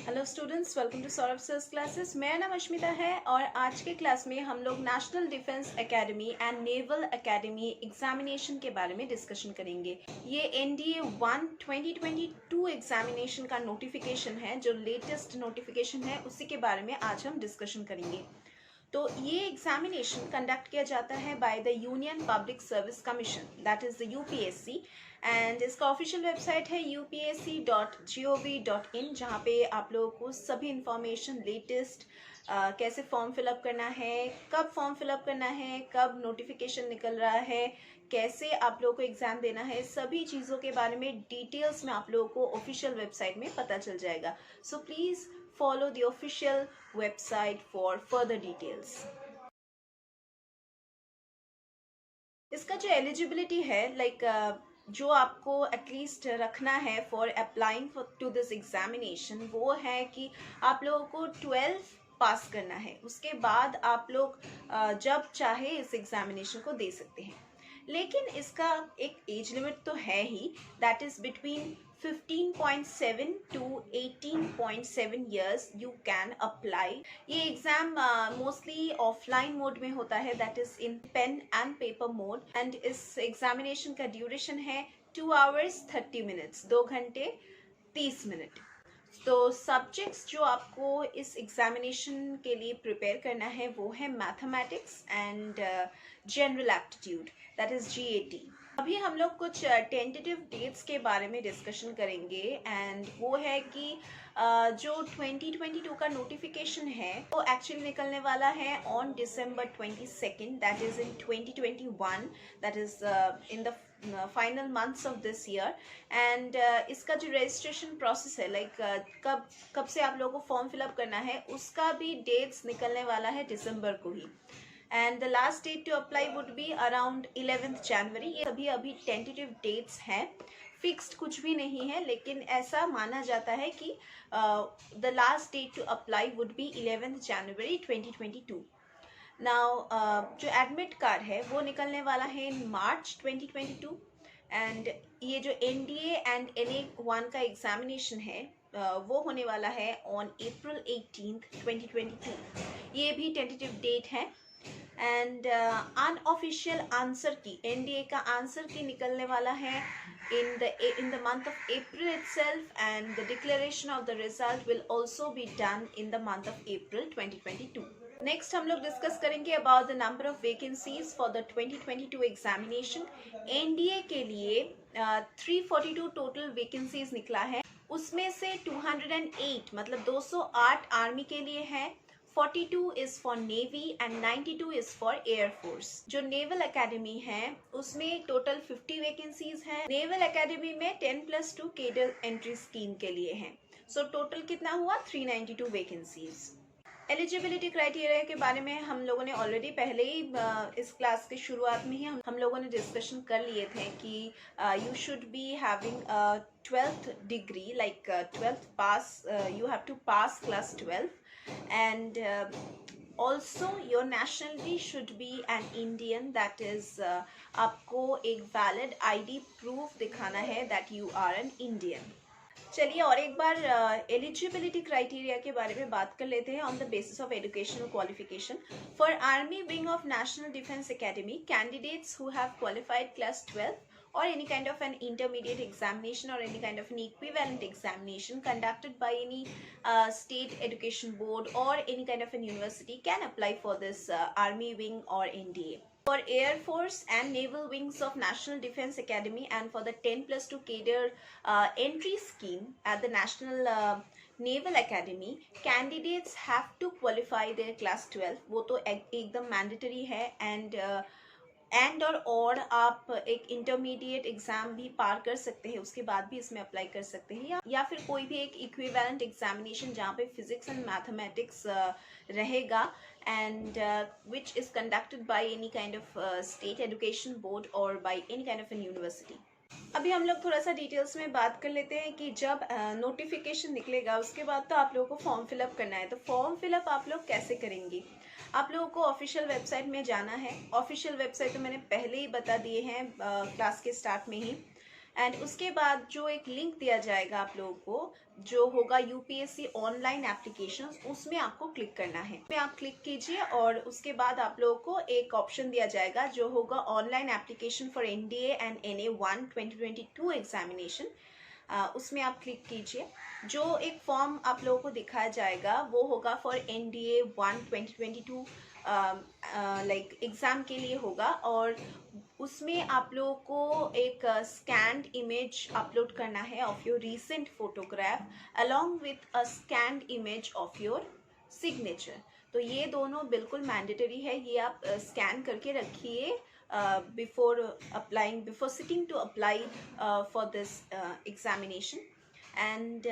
Hello students, welcome to Saurabh sir's classes. मेरा नाम अश्मिता है और आज के क्लास में हम लोग national defence academy and naval academy examination के बारे में डिस्कशन करेंगे। ये NDA 1 2022 एग्जामिनेशन का नोटिफिकेशन है, जो लेटेस्ट नोटिफिकेशन है, उसी के बारे में आज हम डिस्कशन करेंगे। तो ये एग्जामिनेशन कंडक्ट किया जाता है by the union public service commission, that is the UPSC, and इसका ऑफिशियल वेबसाइट है upsc.gov.in, जहाँ पे आप लोगों को सभी इंफॉर्मेशन लेटेस्ट कैसे फॉर्म फिलअप करना है, कब फॉर्म फिलअप करना है, कब नोटिफिकेशन निकल रहा है, कैसे आप लोगों को एग्ज़ाम देना है, सभी चीज़ों के बारे में डिटेल्स में आप लोगों को ऑफिशियल वेबसाइट में पता चल जाएगा। So please follow the official website for further details. इसका जो एलिजिबिलिटी है, जो आपको एटलीस्ट रखना है for applying to this examination, वो है कि आप लोगों को 12 पास करना है। उसके बाद आप लोग जब चाहे इस एग्जामिनेशन को दे सकते हैं, लेकिन इसका एक एज लिमिट तो है ही, that is between 15.7 to 18.7 years you can apply. ये एग्जाम मोस्टली ऑफलाइन मोड में होता है, that is in pen and paper mode, and इस एग्जामिनेशन का ड्यूरेशन है 2 hours 30 minutes, 2 घंटे 30 मिनट। तो सब्जेक्ट्स जो आपको इस एग्जामिनेशन के लिए प्रिपेयर करना है वो है mathematics and general aptitude, that is GAT। अभी हम लोग कुछ टेंटेटिव डेट्स के बारे में डिस्कशन करेंगे, एंड वो है कि जो 2022 का नोटिफिकेशन है वो एक्चुअली निकलने वाला है on December 22nd, that is in 2021, that is in the final months of this year. And इसका जो रजिस्ट्रेशन प्रोसेस है, कब से आप लोगों को फॉर्म फिलअप करना है, उसका भी डेट्स निकलने वाला है दिसंबर को ही, and the last date to apply would be around 11th January। ये सभी अभी टेंटेटिव डेट्स हैं, फिक्स्ड कुछ भी नहीं है, लेकिन ऐसा माना जाता है कि the last date to apply would be 11th January 2022। Now जो एडमिट कार्ड है वो निकलने वाला है इन March 2022, एंड ये जो NDA एंड NA 1 का एग्जामिनेशन है वो होने वाला है ऑन April 18th 2022। ये भी टेंटेटिव डेट है, एंड अनऑफिशियल आंसर की, NDA का आंसर की निकलने वाला है in the month of April itself, and the declaration of the result will also be done in the month of April 2022. Next हम लोग डिस्कस करेंगे about the number of vacancies for the 2022 examination. NDA के लिए 342 total vacancies निकला है, उसमें से 208 मतलब 208 आर्मी के लिए है, 42 is for navy and 92 is for air force. जो नेवल एकेडमी है उसमें टोटल 50 वैकेंसीज हैं। नेवल एकेडमी में 10+2 केडर एंट्री स्कीम के लिए हैं। सो टोटल कितना हुआ? 392 वैकेंसीज। एलिजिबिलिटी क्राइटेरिया के बारे में हम लोगों ने ऑलरेडी पहले ही इस क्लास के शुरुआत में ही हम लोगों ने डिस्कशन कर लिए थे कि you should be having 12th degree, like 12th pass, you have to pass class 12, and also your nationality should be an Indian, that is आपको एक वैलिड ID प्रूफ दिखाना है that you are an Indian. चलिए और एक बार eligibility criteria के बारे में बात कर लेते हैं। On the basis of educational qualification for army wing of national defence academy, candidates who have qualified class 12 or any kind of an intermediate examination or any kind of an equivalent examination conducted by any state education board or any kind of an university can apply for this army wing or NDA. For Air Force and Naval Wings of National Defense Academy and for the 10+2 cadre entry scheme at the National Naval Academy, candidates have to qualify their class 12. वो तो एकदम mandatory है, and और आप एक intermediate exam भी पार कर सकते हैं, उसके बाद भी इसमें अप्लाई कर सकते हैं, या फिर कोई भी एक इक्विवेलेंट एग्जामिनेशन जहाँ पे फिजिक्स एंड मैथमेटिक्स रहेगा, and which is conducted by any kind of state education board और by any kind of an university. अभी हम लोग थोड़ा सा डिटेल्स में बात कर लेते हैं कि जब नोटिफिकेशन निकलेगा उसके बाद तो आप लोगों को फॉर्म फिलअप करना है। तो फॉर्म फिलअप आप लोग कैसे करेंगे? आप लोगों को ऑफिशियल वेबसाइट में जाना है। ऑफिशियल वेबसाइट तो मैंने पहले ही बता दिए हैं क्लास के स्टार्ट में ही, एंड उसके बाद जो एक लिंक दिया जाएगा आप लोगों को, जो होगा यूपीएससी ऑनलाइन एप्लीकेशन, उसमें आपको क्लिक करना है। उसमें आप क्लिक कीजिए और उसके बाद आप लोगों को एक ऑप्शन दिया जाएगा जो होगा online application for NDA and NA-1 2022 examination. उसमें आप क्लिक कीजिए। जो एक फॉर्म आप लोगों को दिखाया जाएगा वो होगा फॉर NDA-1 2022 लाइक एग्ज़ाम के लिए होगा, और उसमें आप लोगों को एक स्कैन्ड इमेज अपलोड करना है of your recent photograph along with a scanned image of your signature. तो ये दोनों बिल्कुल मैंडेटरी है, ये आप स्कैन करके रखिए before sitting to apply for this examination. And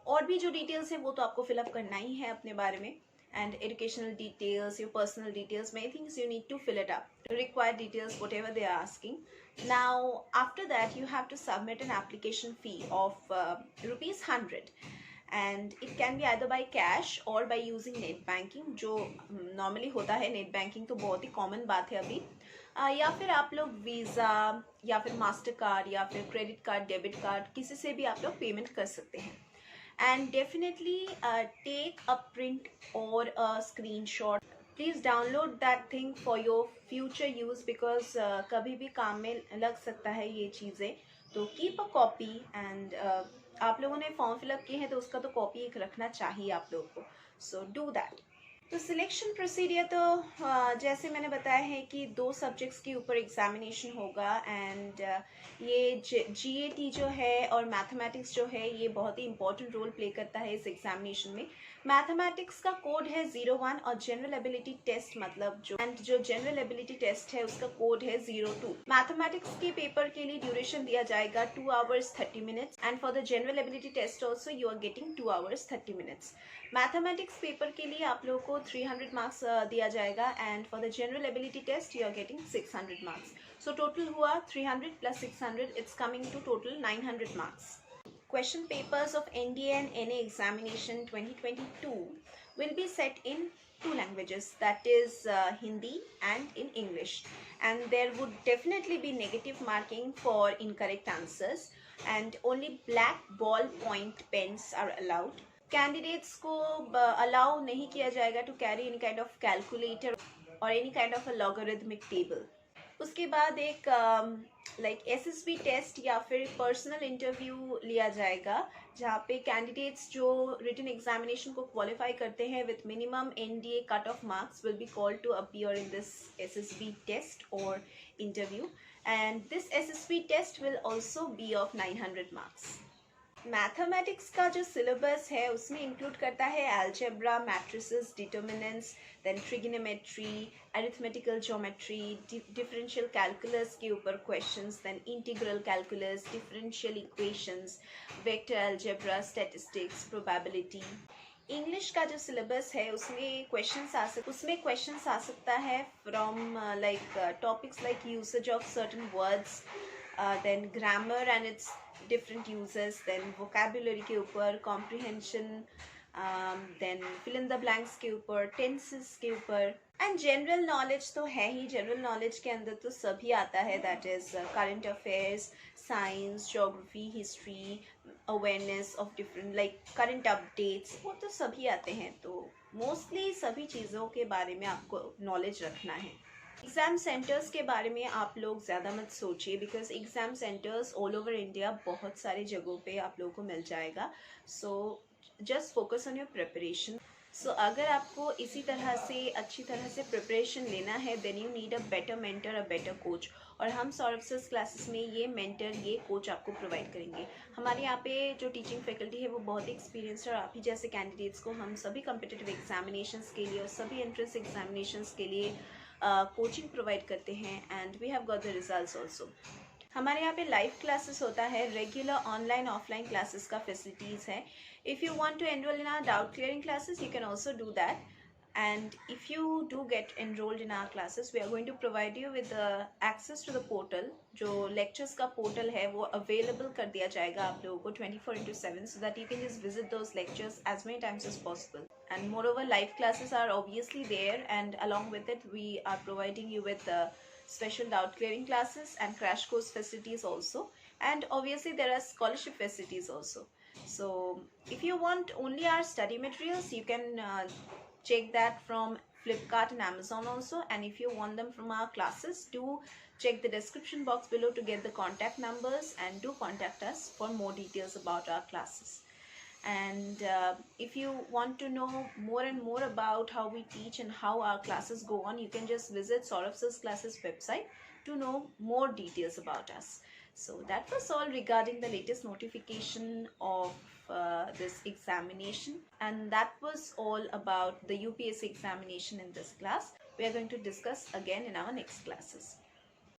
और भी जो डिटेल्स है वो तो आपको फिलअप करना ही है अपने बारे में, and educational details, your personal details, many things you need to fill it up, required details, whatever they are asking. Now after that you have to submit an application fee of rupees 100, and it can be either by cash or by using net banking, जो normally होता है net banking, तो बहुत ही common बात है अभी। या फिर आप लोग वीज़ा या फिर मास्टर कार्ड या फिर क्रेडिट कार्ड, डेबिट कार्ड, किसी से भी आप लोग पेमेंट कर सकते हैं। And definitely take a print or a screenshot. Please download that thing for your future use, because कभी भी काम में लग सकता है ये चीज़ें। तो keep a copy, and आप लोगों ने फॉर्म फिलअप किए हैं तो उसका तो कॉपी एक रखना चाहिए आप लोगों को, so do that. तो सिलेक्शन प्रोसीडियर तो जैसे मैंने बताया है कि 2 सब्जेक्ट्स के ऊपर एग्जामिनेशन होगा, एंड ये GAT जो है और मैथमेटिक्स जो है ये बहुत ही इंपॉर्टेंट रोल प्ले करता है इस एग्जामिनेशन में। मैथमेटिक्स का कोड है 01 और जनरल एबिलिटी टेस्ट मतलब जो जनरल एबिलिटी टेस्ट है उसका कोड है 02। मैथमेटिक्स के पेपर के लिए ड्यूरेशन दिया जाएगा 2 hours 30 minutes, and for the general ability test also you are getting 2 hours 30 minutes। Mathematics paper के लिए आप लोगों को 300 मार्क्स दिया जाएगा, and for the general ability test you are getting 600 marks. So total हुआ 300 plus 600, it's coming to total 900 marks. Question papers of NDA and NA examination 2022 will be set in 2 languages, that is Hindi and in English, and there would definitely be negative marking for incorrect answers, and only black ball point pens are allowed. Candidates को allow नहीं किया जाएगा to carry any kind of calculator or any kind of a logarithmic table. उसके बाद एक like SSB test या फिर personal interview लिया जाएगा, जहाँ पे कैंडिडेट्स जो रिटन एग्जामिनेशन को क्वालिफाई करते हैं with minimum NDA cut off marks will be called to appear in this SSB test और interview, and this SSB test will also be of 900 marks. Mathematics का जो सिलेबस है उसमें include करता है algebra, matrices, determinants, then trigonometry, arithmetical geometry, differential calculus के ऊपर questions, then integral calculus, differential equations, vector algebra, statistics, probability. English का जो सिलेबस है उसमें क्वेश्चंस आ सकता है from like topics like usage of certain words, then grammar and its different uses, then vocabulary के ऊपर, comprehension, then fill in the blanks के ऊपर, tenses के ऊपर, and general knowledge तो है ही। general knowledge के अंदर तो सभी आता है, that is current affairs, science, geography, history, awareness of different like current updates, वो तो सभी आते हैं। तो मोस्टली सभी चीज़ों के बारे में आपको नॉलेज रखना है। एग्ज़ाम सेंटर्स के बारे में आप लोग ज़्यादा मत सोचिए, because exam centres all over India बहुत सारे जगहों पे आप लोगों को मिल जाएगा। So just focus on your preparation. So अगर आपको इसी तरह से अच्छी तरह से प्रिपरेशन लेना है, then you need a better mentor, a better coach, और हम सौरभ सर क्लासेस में ये मेंटर, ये कोच आपको प्रोवाइड करेंगे। हमारे यहाँ पे जो टीचिंग फैकल्टी है वो बहुत ही एक्सपीरियंस्ड है, और आप ही जैसे कैंडिडेट्स को हम सभी कम्पिटिटिव एग्जामिनेशंस के लिए और सभी एंट्रेंस एग्जामिनेशंस के लिए कोचिंग प्रोवाइड करते हैं, and we have got the results also. हमारे यहाँ पे लाइव क्लासेस होता है, रेगुलर ऑनलाइन ऑफलाइन क्लासेस का फैसिलिटीज़ है। If you want to enrol in our doubt clearing classes you can also do that, and if you do get enrolled in our classes we are going to provide you with the access to the portal। जो lectures का portal है वो available कर दिया जाएगा आप लोगों को 24/7, so that you can just visit those lectures as many times as possible, and moreover live classes are obviously there, and along with it we are providing you with special doubt clearing classes and crash course facilities also, and obviously there are scholarship facilities also. So if you want only our study materials, you can check that from Flipkart and Amazon also, and if you want them from our classes, do check the description box below to get the contact numbers, and do contact us for more details about our classes. And if you want to know more and more about how we teach and how our classes go on, you can just visit Saurabh Sir's classes website to know more details about us. So that was all regarding the latest notification of this examination, and that was all about the UPSC examination in this class. We are going to discuss again in our next classes.